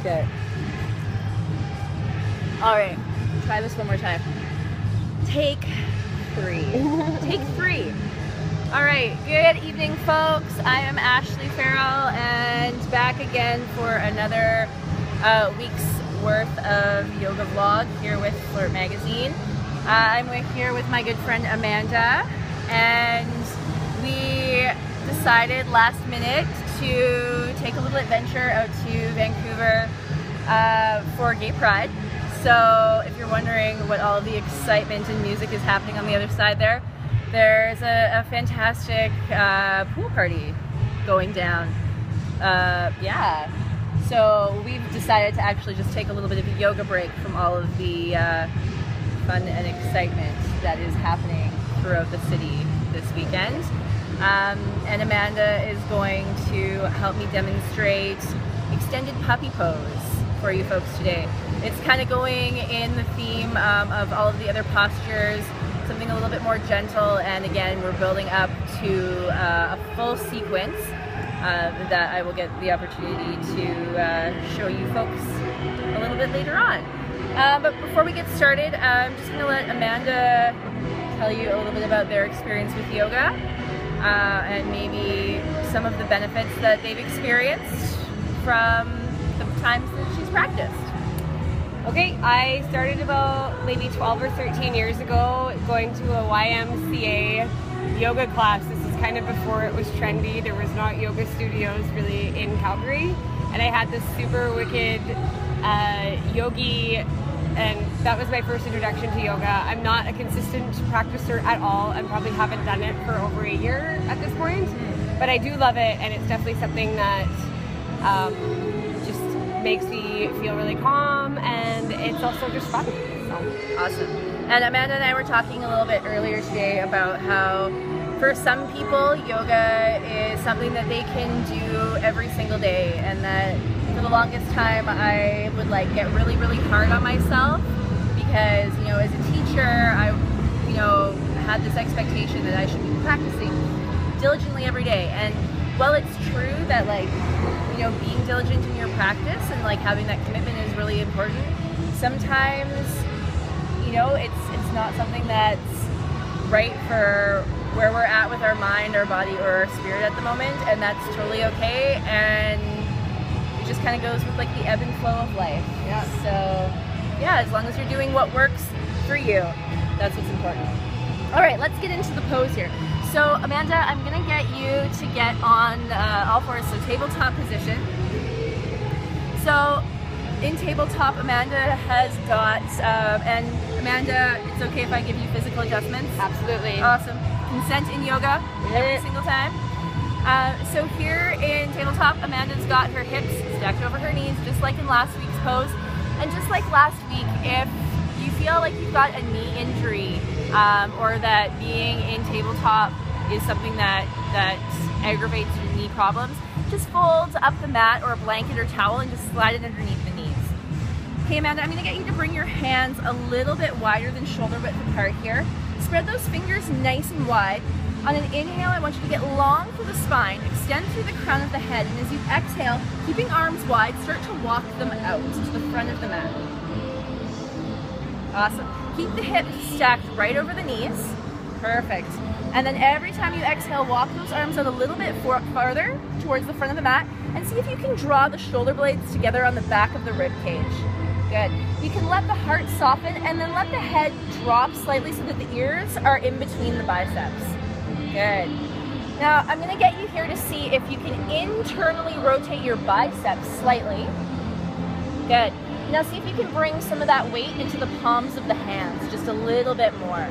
Good. All right, try this one more time. Take 3. Take 3. All right, good evening, folks. I am Ashley Farrell and back again for another week's worth of yoga vlog here with Flirt Magazine. I'm here with my good friend Amanda, and we decided last minute to take a little adventure out to Vancouver for Gay Pride. So if you're wondering what all the excitement and music is happening on the other side there, there's a fantastic pool party going down. Yeah. So we've decided to actually just take a little bit of a yoga break from all of the fun and excitement that is happening throughout the city this weekend. And Amanda is going to help me demonstrate extended puppy pose for you folks today. It's kind of going in the theme of all of the other postures, something a little bit more gentle, and again we're building up to a full sequence that I will get the opportunity to show you folks a little bit later on. But before we get started, I'm just going to let Amanda tell you a little bit about their experience with yoga and maybe some of the benefits that they've experienced from the times that she's practiced. Okay, I started about maybe 12 or 13 years ago going to a YMCA yoga class. This is kind of before it was trendy. There was not yoga studios really in Calgary. And I had this super wicked yogi, and that was my first introduction to yoga. I'm not a consistent practicer at all. I probably haven't done it for over a year at this point. But I do love it, and it's definitely something that just makes me feel really calm, and it's also just fun. So. Awesome. And Amanda and I were talking a little bit earlier today about how for some people yoga is something that they can do every single day, and that for the longest time I would like get really hard on myself because, you know, as a teacher I, you know, had this expectation that I should be practicing diligently every day. And while it's true that, like, you know, being diligent in your practice and like having that commitment is really important, sometimes, you know, it's not something that's right for where we're at with our mind, our body, or our spirit at the moment, and that's totally okay. And it just kind of goes with like the ebb and flow of life. Yeah. So yeah, as long as you're doing what works for you, that's what's important. All right, let's get into the pose here. So Amanda, I'm gonna get you to get on all fours, so tabletop position. So in tabletop, Amanda has got, and Amanda, it's okay if I give you physical adjustments? Absolutely. Awesome. Consent in yoga every single time. So here in tabletop, Amanda's got her hips stacked over her knees, just like in last week's pose. And just like last week, if you feel like you've got a knee injury, or that being in tabletop is something that aggravates your knee problems, just fold up the mat or a blanket or towel and just slide it underneath the knees. Okay, Amanda, I'm gonna get you to bring your hands a little bit wider than shoulder width apart here. Spread those fingers nice and wide. On an inhale, I want you to get long through the spine, extend through the crown of the head, and as you exhale, keeping arms wide, start to walk them out to the front of the mat. Awesome. Keep the hips stacked right over the knees. Perfect. And then every time you exhale, walk those arms out a little bit farther towards the front of the mat, and see if you can draw the shoulder blades together on the back of the rib cage. Good. You can let the heart soften and then let the head drop slightly so that the ears are in between the biceps. Good. Now I'm going to get you here to see if you can internally rotate your biceps slightly. Good. Now see if you can bring some of that weight into the palms of the hands, just a little bit more.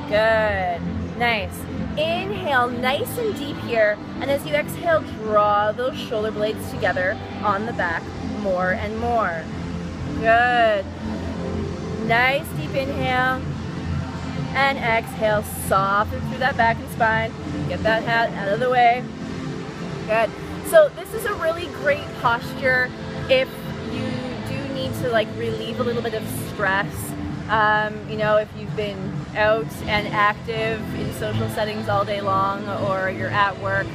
Good. Nice. Inhale nice and deep here, and as you exhale, draw those shoulder blades together on the back more and more. Good. Nice deep inhale, and exhale, soften through that back and spine. Get that hat out of the way. Good. So this is a really great posture if you do need to like relieve a little bit of stress. You know, if you've been out and active in social settings all day long, or you're at work,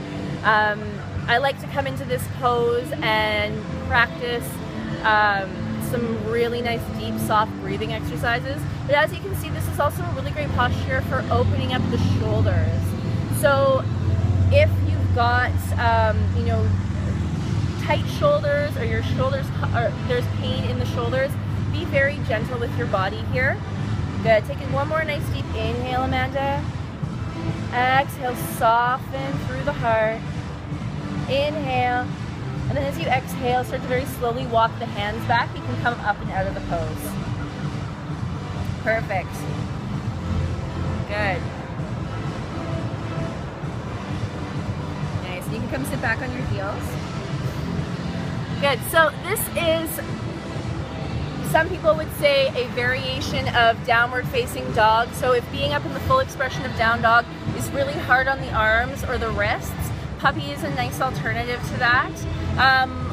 I like to come into this pose and practice some really nice deep soft breathing exercises. But as you can see, this is also a really great posture for opening up the shoulders. So if you've got you know, tight shoulders, or your shoulders, or there's pain in the shoulders, be very gentle with your body here. Good. Taking one more nice deep inhale, Amanda. Exhale, soften through the heart. Inhale. And then as you exhale, start to very slowly walk the hands back. You can come up and out of the pose. Perfect. Good. Nice. You can come sit back on your heels. Good. So this is, some people would say, a variation of downward facing dog. So if being up in the full expression of down dog is really hard on the arms or the wrists, puppy is a nice alternative to that.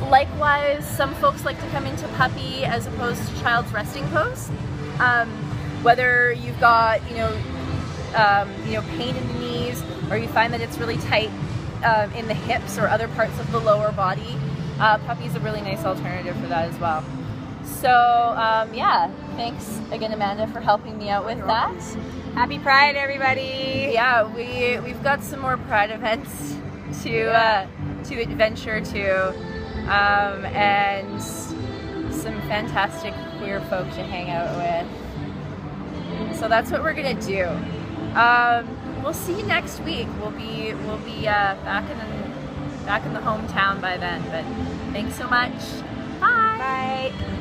Likewise, some folks like to come into puppy as opposed to child's resting pose. Whether you've got, you know, pain in the knees, or you find that it's really tight in the hips or other parts of the lower body, puppy is a really nice alternative for that as well. So yeah, thanks again, Amanda, for helping me out with that. Happy Pride, everybody! Yeah, we've got some more Pride events to adventure to, and some fantastic queer folk to hang out with. So that's what we're gonna do. We'll see you next week. We'll be back in the hometown by then. But thanks so much. Bye. Bye.